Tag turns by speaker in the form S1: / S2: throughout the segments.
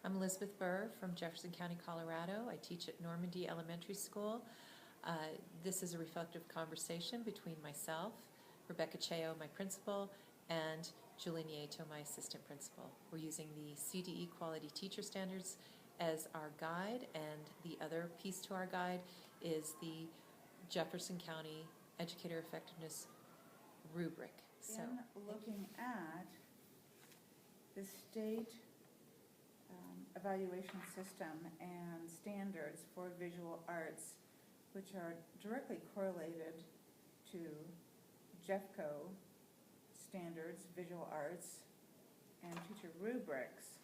S1: I'm Elizabeth Burr from Jefferson County, Colorado. I teach at Normandy Elementary School. This is a reflective conversation between myself, Rebecca Cheo, my principal, and Julie Nieto, my assistant principal. We're using the CDE Quality Teacher Standards as our guide, and the other piece to our guide is the Jefferson County Educator Effectiveness rubric.
S2: In looking at the state evaluation system and standards for visual arts, which are directly correlated to JEFCO standards, visual arts, and teacher rubrics,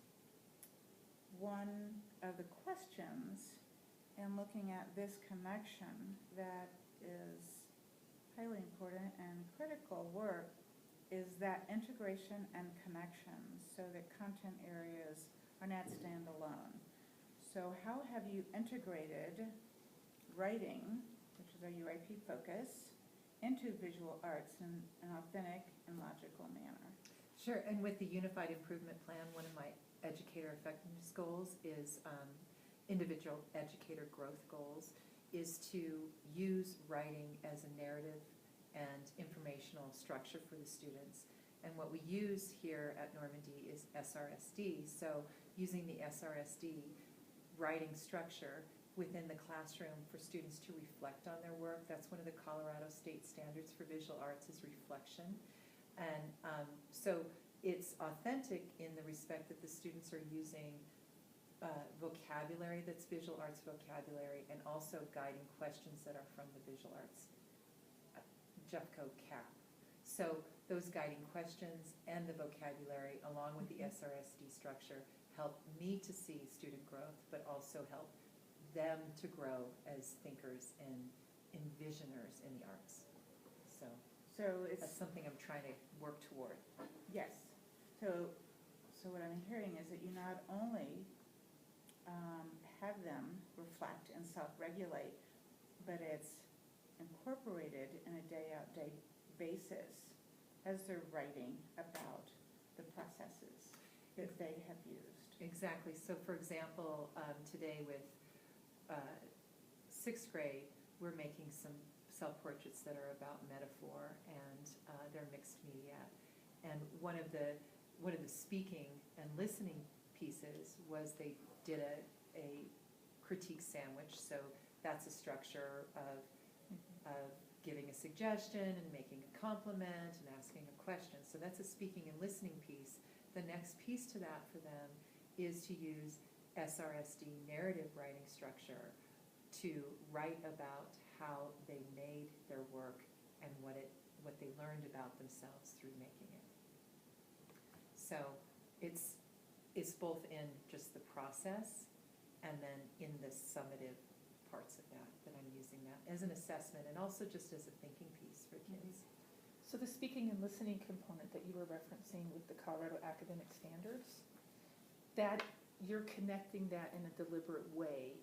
S2: one of the questions in looking at this connection that is highly important and critical work is that integration and connection so that content areas are not standalone. So how have you integrated writing, which is our UIP focus, into visual arts in an authentic and logical manner?
S1: Sure, and with the Unified Improvement Plan, one of my educator effectiveness goals is individual educator growth goals is to use writing as a narrative and informational structure for the students. And what we use here at Normandy is SRSD. So using the SRSD writing structure within the classroom for students to reflect on their work. That's one of the Colorado state standards for visual arts is reflection. And so it's authentic in the respect that the students are using vocabulary that's visual arts vocabulary, and also guiding questions that are from the visual arts JEFCO CAP. So those guiding questions and the vocabulary along with the SRSD structure help me to see student growth, but also help them to grow as thinkers and envisioners in the arts. So
S2: it's
S1: that's something I'm trying to work toward.
S2: yes. So what I'm hearing is that you not only have them reflect and self-regulate, but it's incorporated in a day-out, day basis as they're writing about the processes that they have used.
S1: Exactly. So for example, today with sixth grade, we're making some self-portraits that are about metaphor, and they're mixed media. And one of the speaking and listening pieces was they did a critique sandwich. So that's a structure of giving a suggestion and making a compliment and asking a question. So that's a speaking and listening piece. The next piece to that for them is to use SRSD narrative writing structure to write about how they made their work and what they learned about themselves through making it. So it's both in just the process and then in the summative parts of that I'm using that as an assessment and also just as a thinking piece for kids.
S3: So the speaking and listening component that you were referencing with the Colorado academic standards, that you're connecting that in a deliberate way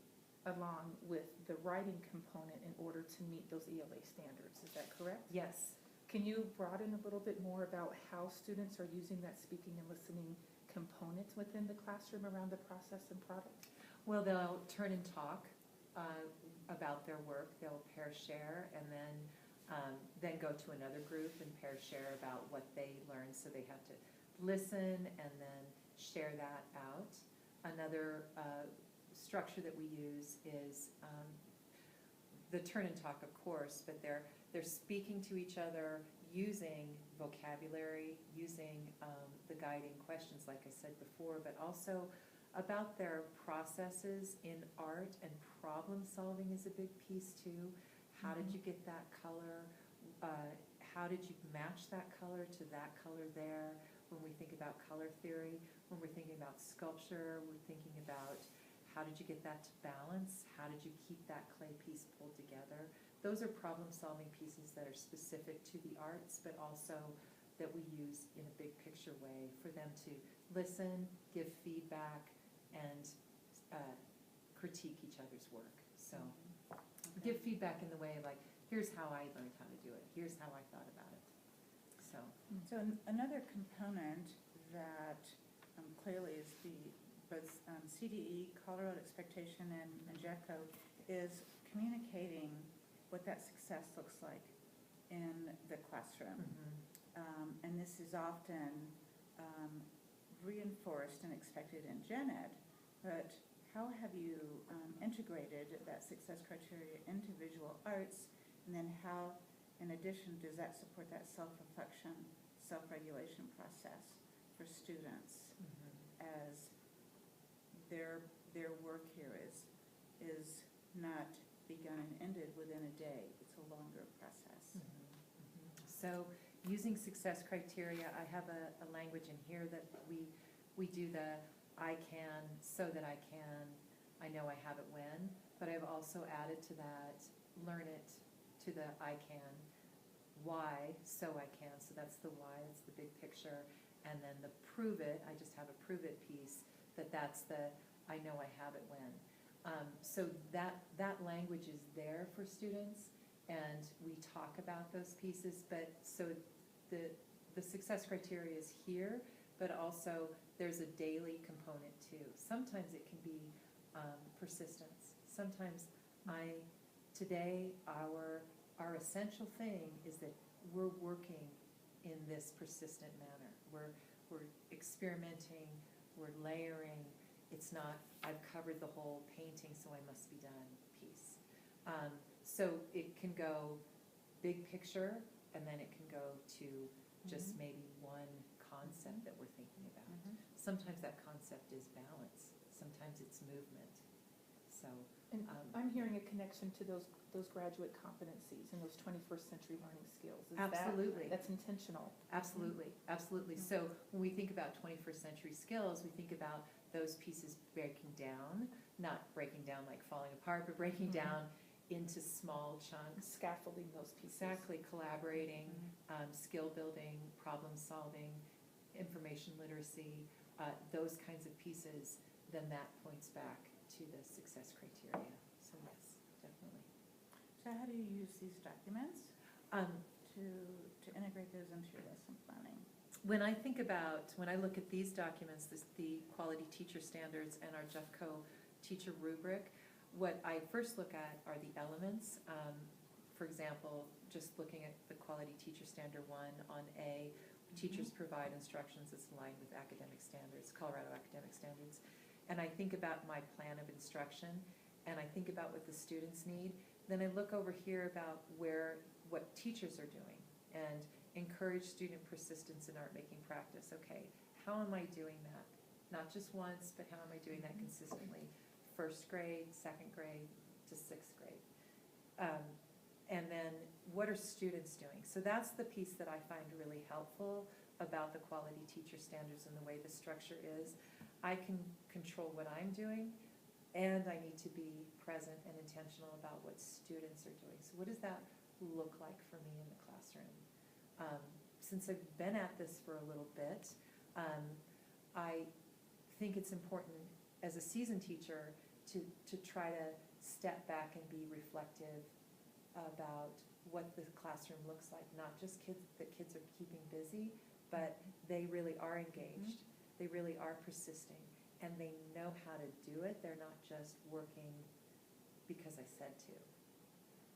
S3: along with the writing component in order to meet those ELA standards. Is that correct?
S1: Yes.
S3: Can you broaden a little bit more about how students are using that speaking and listening component within the classroom around the process and product?
S1: Well, they'll turn and talk about their work. They'll pair share and then go to another group and pair share about what they learned. So they have to listen and then share that out. Another structure that we use is the turn and talk, of course, but they're speaking to each other using vocabulary, using the guiding questions, like I said before, but also about their processes in art, and problem solving is a big piece too. How did you get that color? How did you match that color to that color there? When we think about color theory, when we're thinking about sculpture, we're thinking about how did you get that to balance? How did you keep that clay piece pulled together? Those are problem-solving pieces that are specific to the arts, but also that we use in a big picture way for them to listen, give feedback, and critique each other's work. So give feedback in the way like, here's how I learned how to do it. Here's how I thought about it. So
S2: So another component that clearly is the both CDE, Colorado Expectation, and JEFCO, is communicating what that success looks like in the classroom. And this is often reinforced and expected in gen ed, but how have you integrated that success criteria into visual arts? And then how, in addition, does that support that self-reflection, self-regulation process for students as their work here is not begun and ended within a day? It's a longer process.
S1: So using success criteria, I have a language in here that we do the I can, so that I can, I know I have it when, but I've also added to that, learn it, to the I can, why, so I can, so that's the why, it's the big picture, and then the prove it, I just have a prove it piece, that's the I know I have it when. So that language is there for students, and we talk about those pieces, but so the success criteria is here, but also there's a daily component too. Sometimes it can be persistence. Sometimes today our essential thing is that we're working in this persistent manner. We're experimenting, we're layering. It's not, I've covered the whole painting, so I must be done piece. So it can go big picture, and then it can go to just maybe one concept that we're thinking about. Sometimes that concept is balance. Sometimes it's movement. So,
S3: And I'm hearing a connection to those graduate competencies and those 21st century learning skills. Is
S1: absolutely.
S3: That's intentional.
S1: Absolutely, absolutely. So when we think about 21st century skills, we think about those pieces breaking down, not breaking down like falling apart, but breaking down into small chunks.
S3: Scaffolding those pieces.
S1: Exactly, collaborating, skill building, problem solving, information literacy, those kinds of pieces, then that points back to the success criteria. So yes, definitely.
S2: So how do you use these documents to integrate those into your lesson planning?
S1: When I look at these documents, the quality teacher standards and our JEFCO teacher rubric, what I first look at are the elements. For example, just looking at the quality teacher standard 1 on A, teachers provide instructions that's aligned with academic standards, Colorado academic standards. And I think about my plan of instruction, and I think about what the students need. Then I look over here about what teachers are doing, and encourage student persistence in art making practice. Okay, how am I doing that? Not just once, but how am I doing that consistently? First grade, second grade to sixth grade. And then what are students doing? So that's the piece that I find really helpful about the quality teacher standards and the way the structure is. I can control what I'm doing, and I need to be present and intentional about what students are doing. So what does that look like for me in the classroom? Since I've been at this for a little bit, I think it's important as a seasoned teacher to try to step back and be reflective about what the classroom looks like. Not just that kids are keeping busy, but they really are engaged. They really are persisting, and they know how to do it. They're not just working because I said to.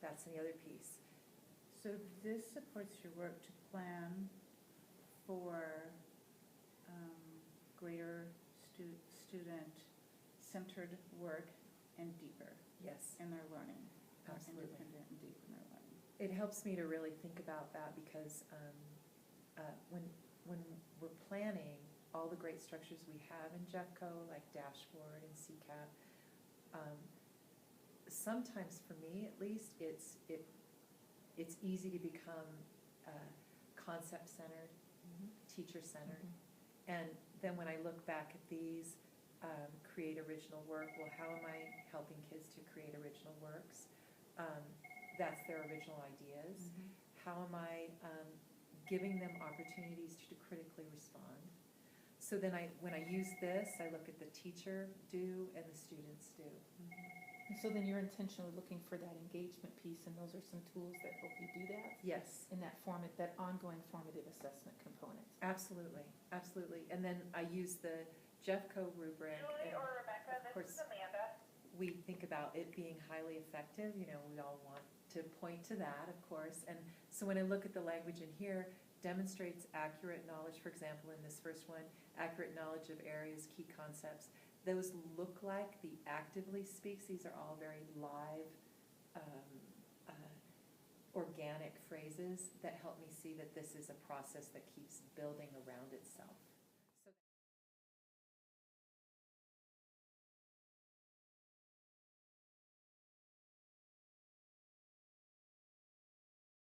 S1: That's the other piece.
S2: So this supports your work to plan for greater student-centered work and deeper
S1: Yes,
S2: in their learning.
S1: absolutely.
S2: Independent and deep in their learning.
S1: It helps me to really think about that because when we're planning all the great structures we have in JEFCO, like Dashboard and CCAP, sometimes for me at least, it's easy to become concept-centered, teacher-centered. And then when I look back at these, create original work, well, how am I helping kids to create original works? That's their original ideas. How am I giving them opportunities to critically respond? So then when I use this, I look at the teacher do and the students do.
S3: And so then you're intentionally looking for that engagement piece, and those are some tools that help you do that
S1: Yes,
S3: in that ongoing formative assessment component.
S1: absolutely, absolutely. And then I use the Jeffco rubric.
S4: Julie
S1: and
S4: or Rebecca,
S1: of
S4: this
S1: course,
S4: is Amanda.
S1: we think about it being highly effective, you know, we all want to point to that, of course. And so when I look at the language in here, demonstrates accurate knowledge, for example, in this first one, accurate knowledge of areas, key concepts. Those look like the actively speaks. These are all very live, organic phrases that help me see that this is a process that keeps building around itself.